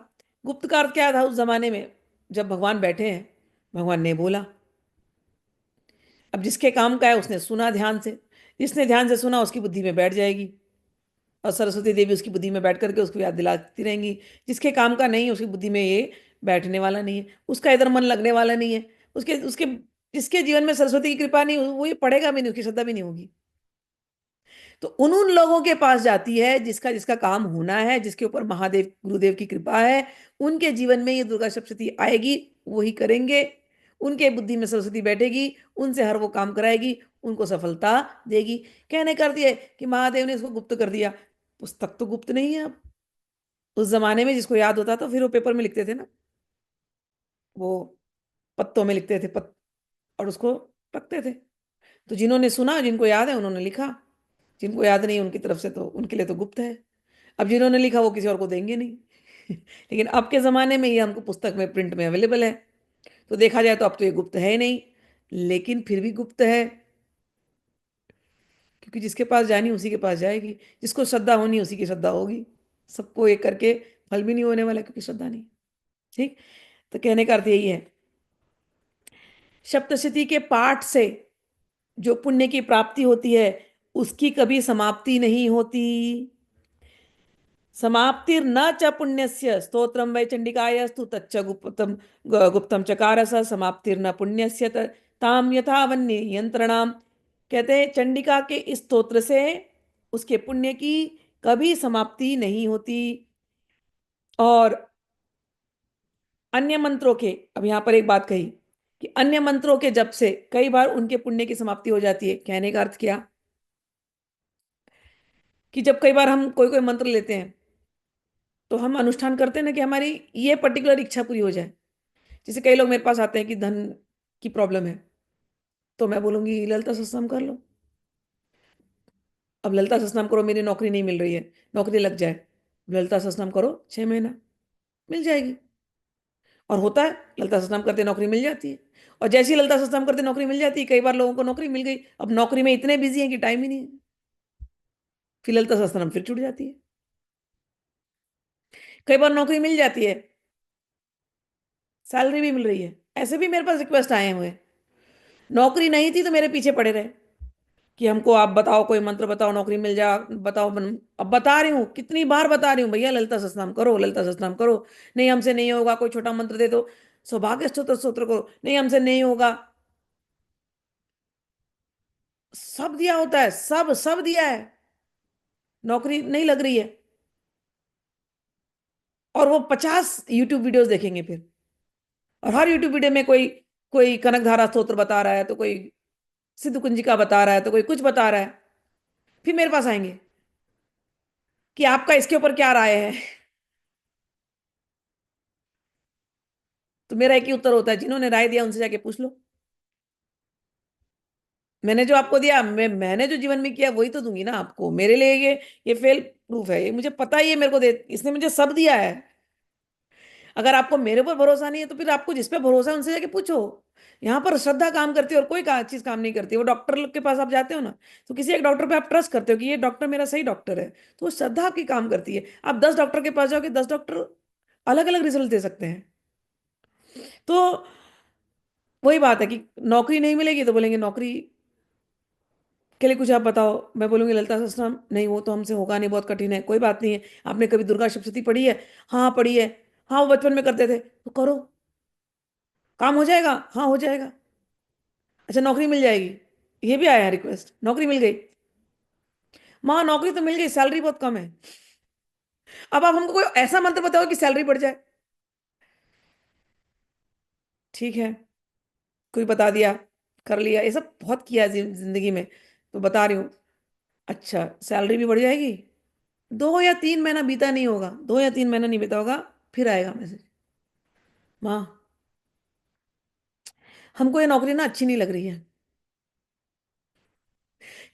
गुप्त का अर्थ क्या था उस जमाने में? जब भगवान बैठे हैं, भगवान ने बोला, अब जिसके काम का है उसने सुना ध्यान से, जिसने ध्यान से सुना उसकी बुद्धि में बैठ जाएगी, और सरस्वती देवी उसकी बुद्धि में बैठ करके उसको याद दिलाती रहेंगी। जिसके काम का नहीं, उसकी बुद्धि में ये बैठने वाला नहीं है, उसका इधर मन लगने वाला नहीं है, उसके उसके जिसके जीवन में सरस्वती की कृपा नहीं, वो ये पढ़ेगा भी नहीं, उसकी श्रद्धा भी नहीं होगी। तो उन लोगों के पास जाती है जिसका जिसका काम होना है, जिसके ऊपर महादेव गुरुदेव की कृपा है, उनके जीवन में ये दुर्गा सप्तशती आएगी, वही करेंगे। उनके बुद्धि में सरस्वती बैठेगी, उनसे हर वो काम कराएगी, उनको सफलता देगी। कहने कर दिए कि महादेव ने इसको गुप्त कर दिया, पुस्तक तो गुप्त नहीं है अब। उस जमाने में जिसको याद होता था फिर वो पेपर में लिखते थे ना, वो पत्तों में लिखते थे, और उसको रखते थे। तो जिन्होंने सुना, जिनको याद है, उन्होंने लिखा। जिनको याद नहीं उनकी तरफ से तो उनके लिए तो गुप्त है। अब जिन्होंने लिखा वो किसी और को देंगे नहीं। लेकिन अब के ज़माने में ये हमको पुस्तक में प्रिंट में अवेलेबल है, तो देखा जाए तो अब तो ये गुप्त है ही नहीं, लेकिन फिर भी गुप्त है। क्योंकि जिसके पास जानी उसी के पास जाएगी, जिसको श्रद्धा होनी उसी की श्रद्धा होगी। सबको एक करके फल भी नहीं होने वाला, क्योंकि श्रद्धा नहीं। ठीक। तो कहने का अर्थ यही है, सप्तशती के पाठ से जो पुण्य की प्राप्ति होती है उसकी कभी समाप्ति नहीं होती। समाप्तिर न च पुण्यस्य स्तोत्रम वै चंडिकायस्तु तच्च गुप्तम गुप्तम चकारस समाप्तिर न पुण्यस्य ताम यथावन्य यंत्रणाम। कहते हैं चंडिका के इस स्तोत्र से उसके पुण्य की कभी समाप्ति नहीं होती। और अन्य मंत्रों के, अब यहाँ पर एक बात कही कि अन्य मंत्रों के जप से कई बार उनके पुण्य की समाप्ति हो जाती है। कहने का अर्थ क्या? कि जब कई बार हम कोई कोई मंत्र लेते हैं तो हम अनुष्ठान करते हैं ना कि हमारी ये पर्टिकुलर इच्छा पूरी हो जाए। जैसे कई लोग मेरे पास आते हैं कि धन की प्रॉब्लम है, तो मैं बोलूंगी ललिता सहस्त्रनाम कर लो। अब ललिता सहस्त्रनाम करो, मेरी नौकरी नहीं मिल रही है, नौकरी लग जाए, ललिता सहस्त्रनाम करो, 6 महीना मिल जाएगी। और होता है, ललिता सहस्त्रनाम करते नौकरी मिल जाती है। और जैसी ललिता सहस्त्रनाम करते नौकरी मिल जाती है, कई बार लोगों को नौकरी मिल गई, अब नौकरी में इतने बिजी हैं कि टाइम ही नहीं है, फिर ललिता सहस्त्रनाम फिर छूट जाती है। कई बार नौकरी मिल जाती है, सैलरी भी मिल रही है, ऐसे भी मेरे पास रिक्वेस्ट आए हुए हैं। नौकरी नहीं थी तो मेरे पीछे पड़े रहे कि हमको आप बताओ, कोई मंत्र बताओ, नौकरी मिल जा, बताओ अब बता रही हूँ, कितनी बार बता रही हूँ, भैया ललिता सहस्त्रनाम करो, ललिता सहस्त्रनाम करो। नहीं हमसे नहीं होगा, कोई छोटा मंत्र दे दो, सौभाग्य स्तोत्र स्तोत्र करो, नहीं हमसे नहीं होगा। सब दिया होता है, सब सब दिया है, नौकरी नहीं लग रही है। और वो 50 यूट्यूब वीडियोस देखेंगे फिर, और हर यूट्यूब वीडियो में कोई कोई कनकधारा स्तोत्र बता रहा है, तो कोई सिद्ध कुंजिका बता रहा है, तो कोई कुछ बता रहा है। फिर मेरे पास आएंगे कि आपका इसके ऊपर क्या राय है। तो मेरा एक ही उत्तर होता है, जिन्होंने राय दिया उनसे जाके पूछ लो। मैंने जो आपको दिया, मैंने जो जीवन में किया वही तो दूंगी ना आपको। मेरे लिए ये फेल प्रूफ है, ये मुझे पता ही है, मेरे को दे, इसने मुझे सब दिया है। अगर आपको मेरे ऊपर भरोसा नहीं है तो फिर आपको जिस पे भरोसा है उनसे जाके पूछो। यहाँ पर श्रद्धा काम करती है और कोई चीज काम नहीं करती। वो डॉक्टर लोग के पास आप जाते हो ना, तो किसी एक डॉक्टर पे आप ट्रस्ट करते हो कि ये डॉक्टर मेरा सही डॉक्टर है, तो वो श्रद्धा आपकी काम करती है। आप 10 डॉक्टर के पास जाओगे, 10 डॉक्टर अलग अलग रिजल्ट दे सकते हैं। तो वही बात है कि नौकरी नहीं मिलेगी तो बोलेंगे नौकरी के लिए कुछ आप बताओ। मैं बोलूंगी ललिता सहस्त्रनाम, नहीं वो तो हमसे होगा नहीं, बहुत कठिन है। कोई बात नहीं है, आपने कभी दुर्गा सप्तशती पढ़ी है? हाँ पढ़ी है। हाँ वो बचपन में करते थे, तो करो, काम हो जाएगा। हाँ हो जाएगा। अच्छा नौकरी मिल जाएगी, ये भी आया है रिक्वेस्ट, नौकरी मिल गई। माँ नौकरी तो मिल गई, सैलरी बहुत कम है। अब आप हमको कोई ऐसा मंत्र बताओ कि सैलरी बढ़ जाए। ठीक है, कोई बता दिया, कर लिया, ये सब बहुत किया है जिंदगी में, तो बता रही हूँ। अच्छा सैलरी भी बढ़ जाएगी, 2 या 3 महीना बीता नहीं होगा, 2 या 3 महीना नहीं बीता होगा, फिर आएगा मैसेज, माँ हमको ये नौकरी ना अच्छी नहीं लग रही है।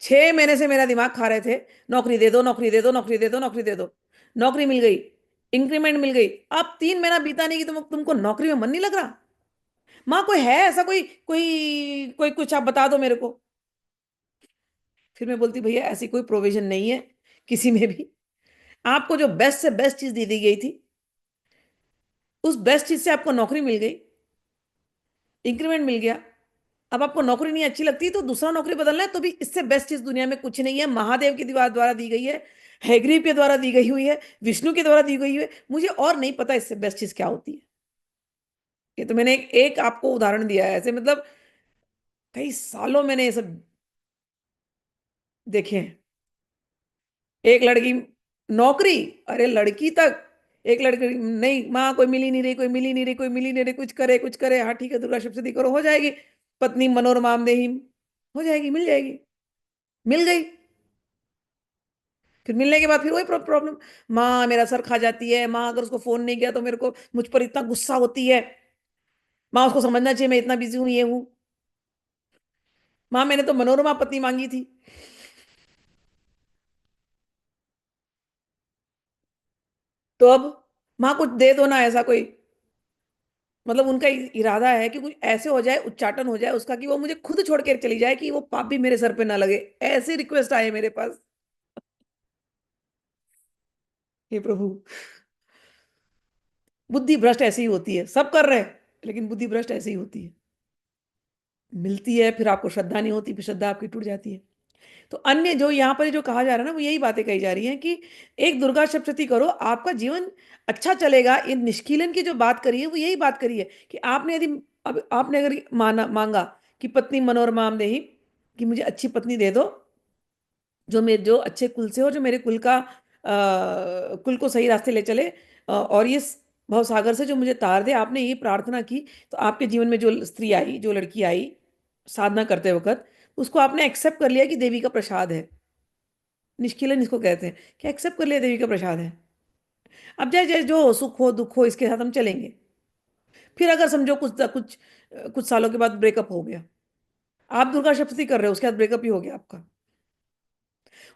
6 महीने से मेरा दिमाग खा रहे थे, नौकरी दे दो, नौकरी दे दो, नौकरी दे दो, नौकरी दे दो। नौकरी मिल गई, इंक्रीमेंट मिल गई। अब 3 महीना बीता नहीं कि तुमको नौकरी में मन नहीं लग रहा। माँ कोई है ऐसा, कोई कोई कोई कुछ आप बता दो मेरे को। फिर मैं बोलती भैया ऐसी कोई प्रोविजन नहीं है किसी में भी। आपको जो बेस्ट से बेस्ट चीज दे दी गई थी, उस बेस्ट चीज से आपको नौकरी मिल गई, इंक्रीमेंट मिल गया। अब आपको नौकरी नहीं अच्छी लगती तो दूसरा नौकरी बदलना है, तो भी इससे बेस्ट चीज दुनिया में कुछ नहीं है। महादेव की दीवार द्वारा दी गई है, हैग्रीव के द्वारा दी गई हुई है, विष्णु के द्वारा दी गई हुई है। मुझे और नहीं पता इससे बेस्ट चीज क्या होती है। ये तो मैंने एक आपको उदाहरण दिया है, ऐसे मतलब कई सालों मैंने ये सब देखे हैं। एक लड़की, नौकरी, अरे लड़की तक, एक लड़की नहीं, माँ कोई मिली नहीं रही, कोई मिली नहीं रही, कोई मिली नहीं रही, कुछ करे कुछ करे, हाँ ठीक है दुर्गा सप्तशती करो, हो जाएगी। पत्नी मनोरमा देही, हो जाएगी, मिल जाएगी। मिल गई। फिर मिलने के बाद फिर वही प्रॉब्लम, माँ मेरा सर खा जाती है, माँ अगर उसको फोन नहीं किया तो मेरे को मुझ पर इतना गुस्सा होती है, माँ उसको समझना चाहिए मैं इतना बिजी हूँ, ये हूँ। माँ मैंने तो मनोरमा पत्नी मांगी थी। तो अब माँ कुछ दे दो ना, ऐसा कोई मतलब उनका इरादा है कि कुछ ऐसे हो जाए, उच्चाटन हो जाए उसका, कि वो मुझे खुद छोड़ के चली जाए, कि वो पाप भी मेरे सर पे ना लगे। ऐसे रिक्वेस्ट आए मेरे पास। हे प्रभु, बुद्धि भ्रष्ट ऐसी ही होती है, सब कर रहे हैं लेकिन बुद्धि भ्रष्ट ऐसी ही होती है। मिलती है फिर आपको श्रद्धा नहीं होती, फिर श्रद्धा आपकी टूट जाती है। तो अन्य जो यहाँ पर जो कहा जा रहा है ना, वो यही बातें कही जा रही हैं कि एक दुर्गा सप्तशती करो, आपका जीवन अच्छा चलेगा। ये निष्कीलन की जो बात करी है वो यही बात करी है कि आपने यदि, अब आपने अगर माना मांगा कि पत्नी मनोरमाम देही, कि मुझे अच्छी पत्नी दे दो, जो मेरे जो अच्छे कुल से हो, जो मेरे कुल का कुल को सही रास्ते ले चले, और ये भव सागर से जो मुझे तार दे, आपने ये प्रार्थना की। तो आपके जीवन में जो स्त्री आई, जो लड़की आई साधना करते वक्त, उसको आपने एक्सेप्ट कर लिया कि देवी का प्रसाद है। निष्किलन इसको कहते हैं, कि एक्सेप्ट कर लिया देवी का प्रसाद है। अब चाहे चाहे जो हो, सुख हो दुख हो, इसके साथ हम चलेंगे। फिर अगर समझो कुछ सालों के बाद ब्रेकअप हो गया, आप दुर्गा सप्तशती कर रहे हो, उसके बाद ब्रेकअप ही हो गया आपका,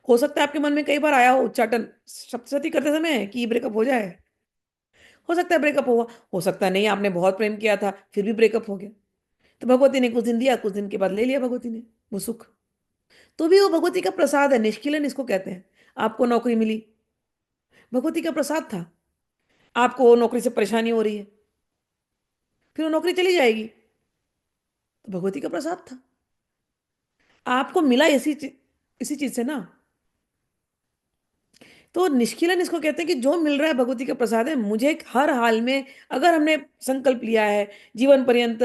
हो सकता है आपके मन में कई बार आया हो उच्चाटन सप्तशती करते समय कि ब्रेकअप हो जाए। हो सकता है ब्रेकअप हुआ, हो सकता है नहीं, आपने बहुत प्रेम किया था फिर भी ब्रेकअप हो गया। तो भगवती ने कुछ दिन दिया, कुछ दिन के बाद ले लिया भगवती ने वो सुख। तो भी वो भगवती का प्रसाद है, निष्किलन इसको कहते हैं। आपको नौकरी मिली, भगवती का प्रसाद था। आपको नौकरी से परेशानी हो रही है, फिर वो नौकरी चली जाएगी, तो भगवती का प्रसाद था। आपको मिला इसी चीज से ना। तो निष्किलन इसको कहते हैं कि जो मिल रहा है भगवती का प्रसाद है। मुझे हर हाल में, अगर हमने संकल्प लिया है जीवन पर्यंत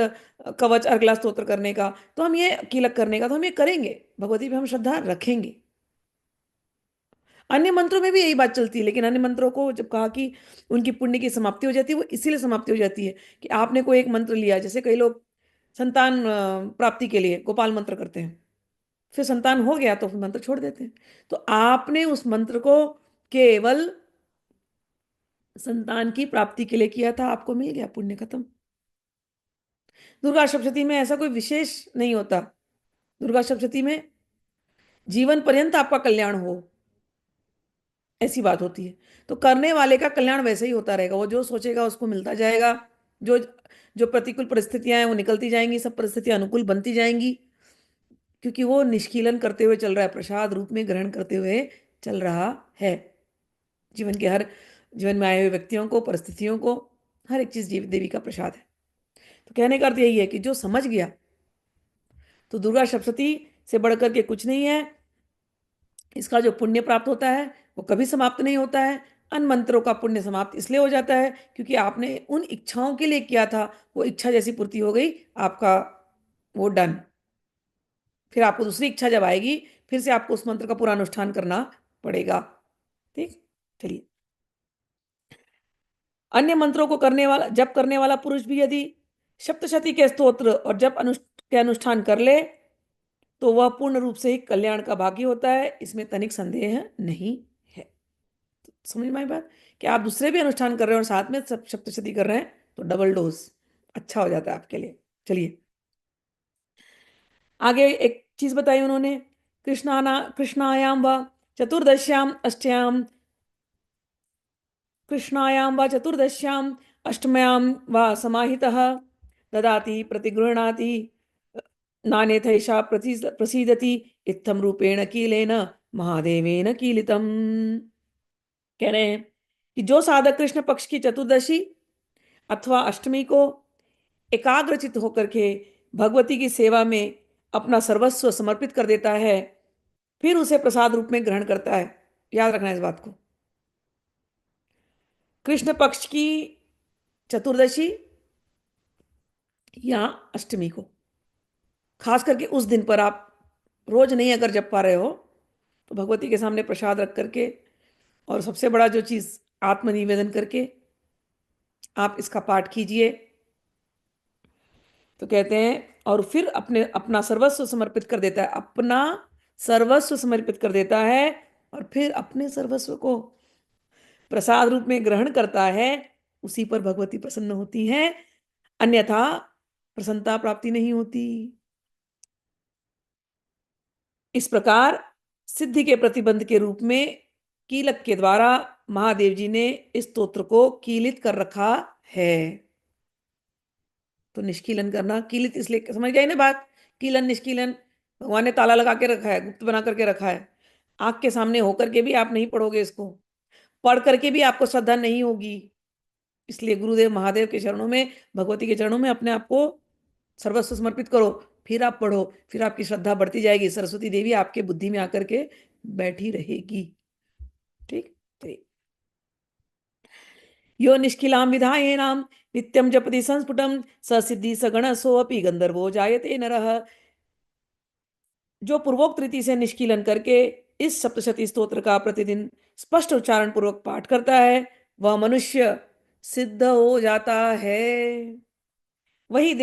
कवच अर्गला स्तोत्र करने का, तो हम ये कीलक करने का, तो हम ये करेंगे, भगवती पे हम श्रद्धा रखेंगे। अन्य मंत्रों में भी यही बात चलती है, लेकिन अन्य मंत्रों को जब कहा कि उनकी पुण्य की समाप्ति हो जाती है, वो इसीलिए समाप्ति हो जाती है कि आपने कोई एक मंत्र लिया। जैसे कई लोग संतान प्राप्ति के लिए गोपाल मंत्र करते हैं, फिर संतान हो गया तो फिर मंत्र छोड़ देते हैं। तो आपने उस मंत्र को केवल संतान की प्राप्ति के लिए किया था, आपको मिल गया, पुण्य खत्म। दुर्गा सप्तशती में ऐसा कोई विशेष नहीं होता। दुर्गा सप्तशती में जीवन पर्यंत आपका कल्याण हो। ऐसी बात होती है। तो करने वाले का कल्याण वैसे ही होता रहेगा, वो जो सोचेगा उसको मिलता जाएगा। जो जो प्रतिकूल परिस्थितियां हैं वो निकलती जाएंगी, सब परिस्थितियां अनुकूल बनती जाएंगी, क्योंकि वो निष्कीलन करते हुए चल रहा है, प्रसाद रूप में ग्रहण करते हुए चल रहा है। जीवन के हर जीवन में आए हुए व्यक्तियों को, परिस्थितियों को, हर एक चीज देवी का प्रसाद है। तो कहने का अर्थ यही है कि जो समझ गया तो दुर्गा सप्तशती से बढ़कर के कुछ नहीं है। इसका जो पुण्य प्राप्त होता है वो कभी समाप्त नहीं होता है। अन्य मंत्रों का पुण्य समाप्त इसलिए हो जाता है क्योंकि आपने उन इच्छाओं के लिए किया था, वो इच्छा जैसी पूर्ति हो गई आपका, वो डन। फिर आपको दूसरी इच्छा जब आएगी, फिर से आपको उस मंत्र का पूरा अनुष्ठान करना पड़ेगा। ठीक, चलिए। अन्य मंत्रों को करने वाला, जप करने वाला पुरुष भी यदि सप्तशती के स्तोत्र और जप के अनुष्ठान कर ले तो वह पूर्ण रूप से ही कल्याण का भागी होता है, इसमें तनिक संदेह नहीं है। तो समझ में आई बात कि आप दूसरे भी अनुष्ठान कर रहे हैं और साथ में सब सप्तशती कर रहे हैं, तो डबल डोज अच्छा हो जाता है आपके लिए। चलिए आगे एक चीज बताई उन्होंने, कृष्णायाम व चतुर्दश्याम अष्टयाम, कृष्णायां वा चतुर्दश्याम् अष्टम्यां वा समाहितः ददाति प्रतिगृह्णाति नान्यथैषा प्रसीदति इत्थं रूपेण कीलेन महादेवेन कीलितम्। कह रहे हैं कि जो साधक कृष्ण पक्ष की चतुर्दशी अथवा अष्टमी को एकाग्रचित होकर के भगवती की सेवा में अपना सर्वस्व समर्पित कर देता है, फिर उसे प्रसाद रूप में ग्रहण करता है। याद रखना इस बात को। कृष्ण पक्ष की चतुर्दशी या अष्टमी को, खास करके उस दिन पर, आप रोज नहीं अगर जप पा रहे हो तो भगवती के सामने प्रसाद रख करके, और सबसे बड़ा जो चीज आत्मनिवेदन करके आप इसका पाठ कीजिए। तो कहते हैं और फिर अपने अपना सर्वस्व समर्पित कर देता है, अपना सर्वस्व समर्पित कर देता है, और फिर अपने सर्वस्व को प्रसाद रूप में ग्रहण करता है, उसी पर भगवती प्रसन्न होती हैं, अन्यथा प्रसन्नता प्राप्ति नहीं होती। इस प्रकार सिद्धि के प्रतिबंध के रूप में कीलक के द्वारा महादेव जी ने इस स्तोत्र को कीलित कर रखा है। तो निष्कीलन करना, कीलित इसलिए, समझ गए ना बात, कीलन निष्कीलन, भगवान ने ताला लगा के रखा है, गुप्त बना करके रखा है। आंख के सामने होकर के भी आप नहीं पढ़ोगे इसको, पढ़ करके भी आपको श्रद्धा नहीं होगी। इसलिए गुरुदेव महादेव के चरणों में, भगवती के चरणों में अपने आप को सर्वस्व समर्पित करो, फिर आप पढ़ो, फिर आपकी श्रद्धा बढ़ती जाएगी, सरस्वती देवी आपके बुद्धि में आकर के बैठी रहेगी। ठीक, तो यो निष्किलां विधायेनां नित्यं जपति संस्फुटं स सिद्धि सगण सोऽपि गंधर्वो जायते नरः। जो पूर्वोक्त रीति से निष्कीलन करके इस सप्तशती स्तोत्र का प्रतिदिन स्पष्ट उच्चारण पूर्वक पाठ करता है, वह मनुष्य सिद्ध हो जाता है, वही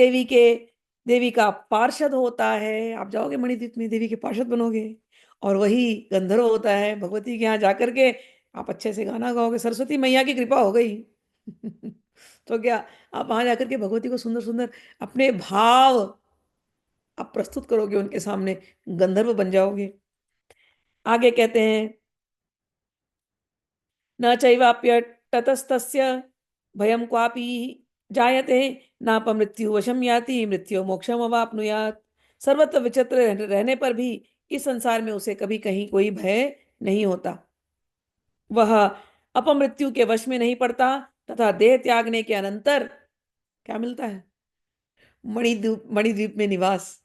देवी का पार्षद होता है। आप जाओगे मणिद्वीप में, देवी के पार्षद बनोगे, और वही गंधर्व होता है, भगवती के यहाँ जाकर के आप अच्छे से गाना गाओगे, सरस्वती मैया की कृपा हो गई। तो क्या, आप वहां जाकर के भगवती को सुंदर सुंदर अपने भाव आप प्रस्तुत करोगे उनके सामने, गंधर्व बन जाओगे। आगे कहते हैं, न चैवाप्य ततस्तस्य भयं क्वापि जायते नापमृत्यु वशम याति मृत्यु मोक्षम अवाप्नुयात्। सर्वत्र विचित्र रहने पर भी इस संसार में उसे कभी कहीं कोई भय नहीं होता, वह अपमृत्यु के वश में नहीं पड़ता, तथा देह त्यागने के अनंतर क्या मिलता है? मणिद्वीप में निवास,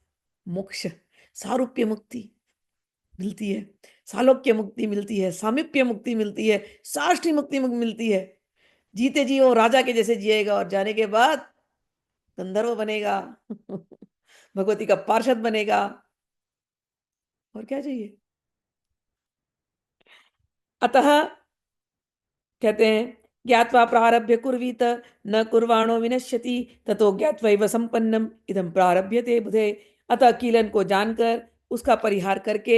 मोक्ष, सारूप्य मुक्ति मिलती है, सालोक्य मुक्ति मिलती है, सामीप्य मुक्ति मिलती है, साष्टी मुक्ति मिलती है। जीते जी वो राजा के जैसे जिएगा, और जाने के बाद गंधर्व बनेगा। भगवती का पार्षद बनेगा, और क्या चाहिए। अतः कहते हैं, ज्ञात्वा प्रारभ्य कुर्वीत न कुर्वाणो विनश्यति ततो ज्ञात्वैव संपन्नम इदम प्रारभ्यते बुधे। अतः कीलन को जानकर उसका परिहार करके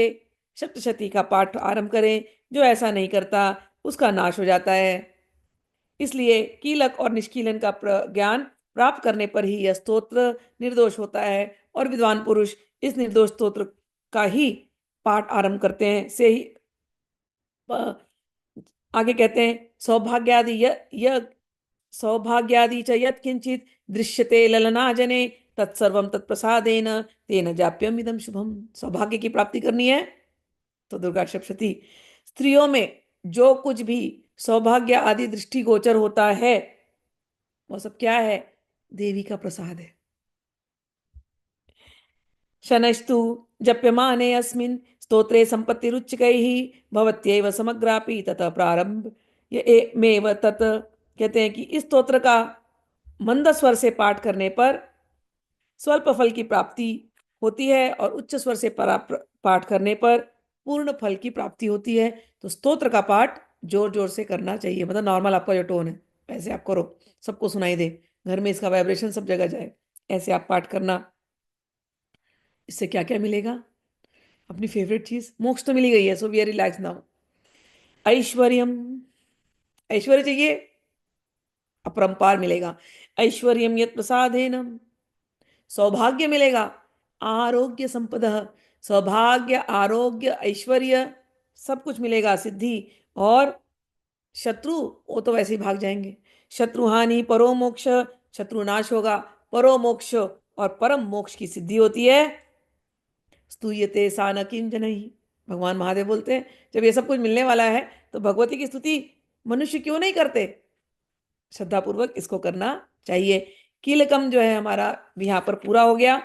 सप्तशती का पाठ आरंभ करें, जो ऐसा नहीं करता उसका नाश हो जाता है। इसलिए कीलक और निष्कीलन का ज्ञान प्राप्त करने पर ही यह स्तोत्र निर्दोष होता है, और विद्वान पुरुष इस निर्दोष स्तोत्र का ही पाठ आरंभ करते हैं, से ही आगे कहते हैं सौभाग्यादि सौभाग्यादि च यत् किंचित दृश्यते ललना जने तत्सर्वम तत्प्रसादेन तेन जाप्यम इदम शुभम। सौभाग्य की प्राप्ति करनी है तो दुर्गा सप्तशती। स्त्रियों में जो कुछ भी सौभाग्य आदि दृष्टिगोचर होता है वो सब क्या है? देवी का प्रसाद है। शनैस्तु जप्यमाने अस्मिन् स्तोत्रे संपत्तिरुच्चकैः भवत्यैव समग्रापि ततः प्रारंभ ये मेव तत्। कहते हैं कि इस स्तोत्र का मंद स्वर से पाठ करने पर स्वल्प फल की प्राप्ति होती है और उच्च स्वर से पाठ करने पर पूर्ण फल की प्राप्ति होती है। तो स्तोत्र का पाठ जोर जोर से करना चाहिए, मतलब नॉर्मल आपका जो टोन है वैसे आप करो, सबको सुनाई दे, घर में इसका वाइब्रेशन सब जगह जाए, ऐसे आप पाठ करना। इससे क्या क्या मिलेगा? अपनी फेवरेट चीज मोक्ष तो मिली गई है, so we are relax now. ऐश्वर्यम, ऐश्वर्य चाहिए, अपरंपार मिलेगा। ऐश्वर्यम यत् प्रसादेन, सौभाग्य मिलेगा। आरोग्य संपदा, सौभाग्य आरोग्य ऐश्वर्य सब कुछ मिलेगा, सिद्धि। और शत्रु वो तो वैसे ही भाग जाएंगे। शत्रु हानि परो मोक्ष, शत्रु नाश होगा, परो मोक्ष और परम मोक्ष की सिद्धि होती है। स्तूयते सा न किंजनहि, भगवान महादेव बोलते हैं जब ये सब कुछ मिलने वाला है तो भगवती की स्तुति मनुष्य क्यों नहीं करते? श्रद्धा पूर्वक इसको करना चाहिए। कीलकम जो है हमारा यहाँ पर पूरा हो गया।